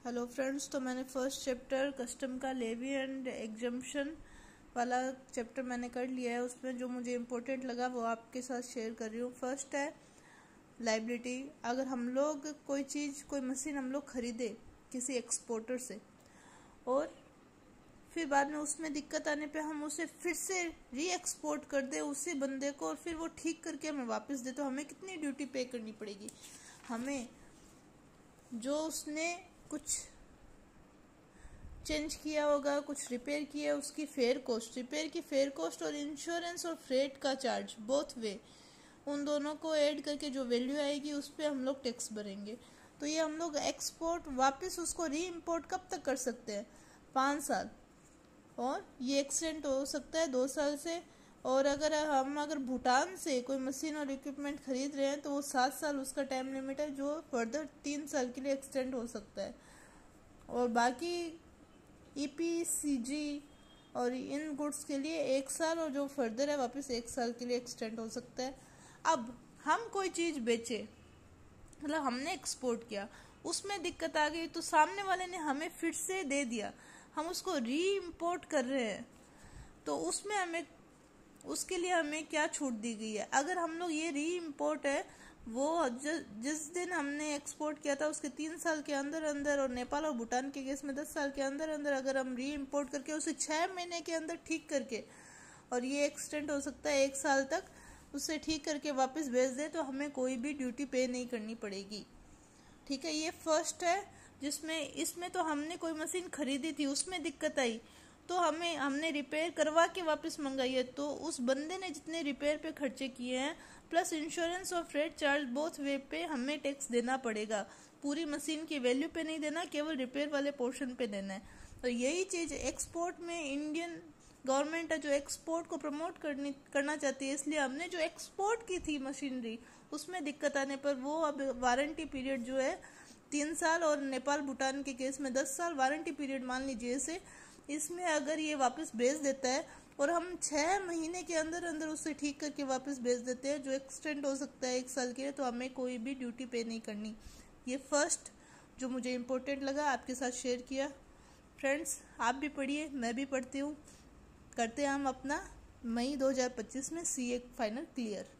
Hello friends, तो मैंने first chapter custom का लेवी एंड एग्जम्पशन वाला चैप्टर मैंने कर लिया है। उसमें जो मुझे इम्पोर्टेंट लगा वो आपके साथ शेयर कर रही हूँ। फर्स्ट है लायबिलिटी। अगर हम लोग कोई चीज़, कोई मशीन हम लोग खरीदे किसी एक्सपोर्टर से और फिर बाद में उसमें दिक्कत आने पे हम उसे फिर से री एक्सपोर्ट कर दे उसी बंदे को और फिर वो ठीक करके हमें वापस दे, तो हमें कितनी ड्यूटी पे करनी पड़ेगी? हमें जो उसने कुछ चेंज किया होगा, कुछ रिपेयर किया, उसकी फेयर कॉस्ट, रिपेयर की फेयर कॉस्ट और इंश्योरेंस और फ्रेट का चार्ज, बोथ वे, उन दोनों को ऐड करके जो वैल्यू आएगी उस पर हम लोग टैक्स भरेंगे। तो ये हम लोग एक्सपोर्ट वापस उसको री इम्पोर्ट कब तक कर सकते हैं? 5 साल, और ये एक्सटेंड हो सकता है 2 साल से। और अगर भूटान से कोई मशीन और इक्विपमेंट खरीद रहे हैं तो वो 7 साल उसका टाइम लिमिट है, जो फर्दर 3 साल के लिए एक्सटेंड हो सकता है। और बाकी EPCG और इन गुड्स के लिए 1 साल, और जो फर्दर है वापस 1 साल के लिए एक्सटेंड हो सकता है। अब हम कोई चीज़ बेचे, मतलब हमने एक्सपोर्ट किया, उसमें दिक्कत आ गई तो सामने वाले ने हमें फिर से दे दिया, हम उसको री इम्पोर्ट कर रहे हैं, तो उसके लिए हमें क्या छूट दी गई है? अगर हम लोग ये री इम्पोर्ट है, वो जिस दिन हमने एक्सपोर्ट किया था उसके 3 साल के अंदर अंदर, और नेपाल और भूटान के केस में 10 साल के अंदर अंदर अगर हम री इम्पोर्ट करके उसे 6 महीने के अंदर ठीक करके, और ये एक्सटेंड हो सकता है 1 साल तक, उसे ठीक करके वापस भेज दे, तो हमें कोई भी ड्यूटी पे नहीं करनी पड़ेगी। ठीक है, ये फर्स्ट है। इसमें तो हमने कोई मशीन खरीदी थी, उसमें दिक्कत आई तो हमने रिपेयर करवा के वापस मंगाई है, तो उस बंदे ने जितने रिपेयर पे खर्चे किए हैं प्लस इंश्योरेंस और फ्रेट चार्ज, बोथ वे पे हमें टैक्स देना पड़ेगा। पूरी मशीन की वैल्यू पे नहीं देना, केवल रिपेयर वाले पोर्शन पे देना है। तो यही चीज़ एक्सपोर्ट में इंडियन गवर्नमेंट है जो एक्सपोर्ट को प्रमोट करना चाहती है, इसलिए हमने जो एक्सपोर्ट की थी मशीनरी उसमें दिक्कत आने पर वो अब वारंटी पीरियड जो है 3 साल, और नेपाल भूटान के केस में 10 साल वारंटी पीरियड मान लीजिए इसे। इसमें अगर ये वापस भेज देता है और हम 6 महीने के अंदर अंदर उसे ठीक करके वापस भेज देते हैं, जो एक्सटेंड हो सकता है 1 साल के लिए, तो हमें कोई भी ड्यूटी पे नहीं करनी। ये फर्स्ट जो मुझे इम्पोर्टेंट लगा आपके साथ शेयर किया। फ्रेंड्स, आप भी पढ़िए, मैं भी पढ़ती हूँ। करते हैं हम अपना मई 2025 में CA फाइनल क्लियर।